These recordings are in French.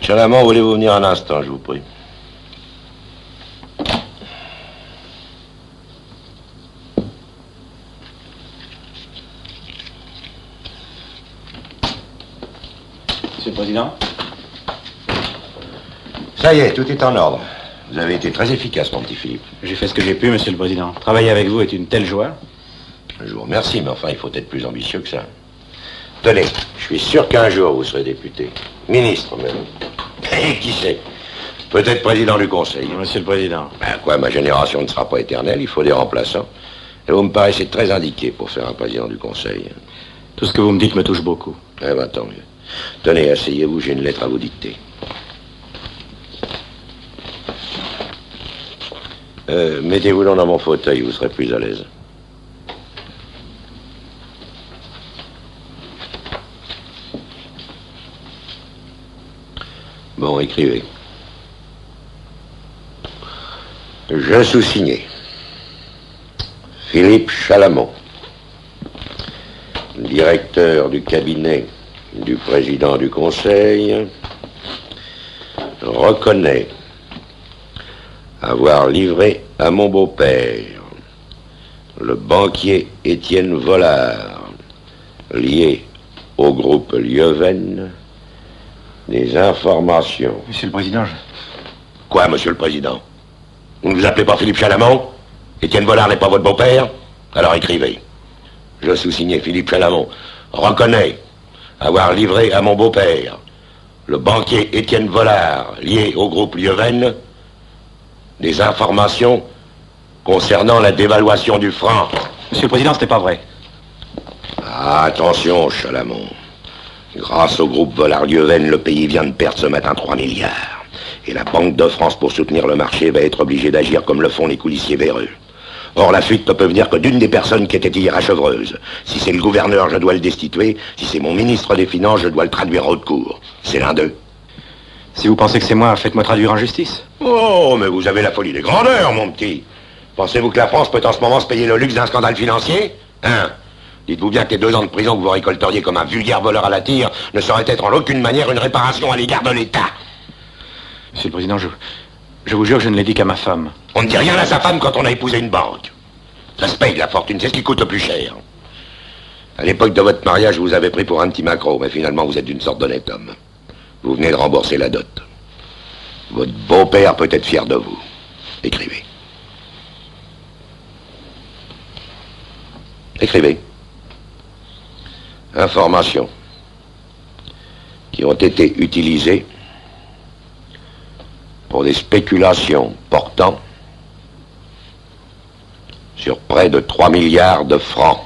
Chalamand, voulez-vous venir un instant, je vous prie? Monsieur le Président? Ça y est, tout est en ordre. Vous avez été très efficace, mon petit Philippe. J'ai fait ce que j'ai pu, Monsieur le Président. Travailler avec vous est une telle joie. Je vous remercie, mais enfin, il faut être plus ambitieux que ça. Tenez, je suis sûr qu'un jour, vous serez député. Ministre, même. Et qui sait? Peut-être président du Conseil. Monsieur le Président. Ben quoi, ma génération ne sera pas éternelle, il faut des remplaçants. Et vous me paraissez très indiqué pour faire un président du Conseil. Tout ce que vous me dites me touche beaucoup. Eh ben, tant mieux. Tenez, asseyez-vous, j'ai une lettre à vous dicter. Mettez-vous dans mon fauteuil, vous serez plus à l'aise. Bon, écrivez. Je sous-signé. Philippe Chalamand, directeur du cabinet du président du Conseil, reconnaît avoir livré à mon beau-père, le banquier Étienne Vollard, lié au groupe Lieven, des informations. Monsieur le Président, Quoi, Monsieur le Président? Vous ne vous appelez pas Philippe Chalamand? Étienne Vollard n'est pas votre beau-père? Alors écrivez. Je sous-signé Philippe Chalamand reconnaît avoir livré à mon beau-père, le banquier Étienne Vollard, lié au groupe Lieven, des informations concernant la dévaluation du franc. Monsieur le Président, c'était pas vrai. Ah, attention, Chalamand. Grâce au groupe Vollard-Lieven, le pays vient de perdre ce matin 3 milliards. Et la Banque de France, pour soutenir le marché, va être obligée d'agir comme le font les coulissiers véreux. Or, la fuite ne peut venir que d'une des personnes qui était hier à Chevreuse. Si c'est le gouverneur, je dois le destituer. Si c'est mon ministre des Finances, je dois le traduire en haute cour. C'est l'un d'eux. Si vous pensez que c'est moi, faites-moi traduire en justice. Oh, mais vous avez la folie des grandeurs, mon petit. Pensez-vous que la France peut en ce moment se payer le luxe d'un scandale financier? Hein? Dites-vous bien que les 2 ans de prison que vous récolteriez comme un vulgaire voleur à la tire ne sauraient être en aucune manière une réparation à l'égard de l'État. Monsieur le Président, je vous jure que je ne l'ai dit qu'à ma femme. On ne dit rien à sa femme quand on a épousé une banque. Ça se paye, la fortune, c'est ce qui coûte le plus cher. À l'époque de votre mariage, je vous avais pris pour un petit macro, mais finalement, vous êtes une sorte d'honnête homme. Vous venez de rembourser la dot. Votre beau-père peut être fier de vous. Écrivez. Écrivez. Informations qui ont été utilisées pour des spéculations portant sur près de 3 milliards de francs.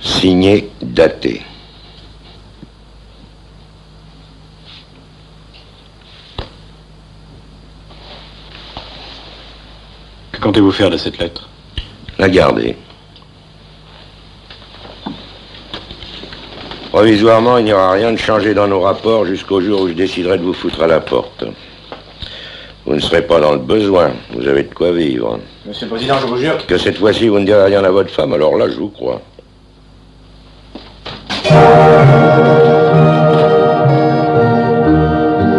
Signé, daté. Que comptez-vous faire de cette lettre? La garder. Provisoirement, il n'y aura rien de changé dans nos rapports jusqu'au jour où je déciderai de vous foutre à la porte. Vous ne serez pas dans le besoin. Vous avez de quoi vivre. Monsieur le Président, je vous jure Que cette fois-ci, vous ne direz rien à votre femme, alors là, je vous crois.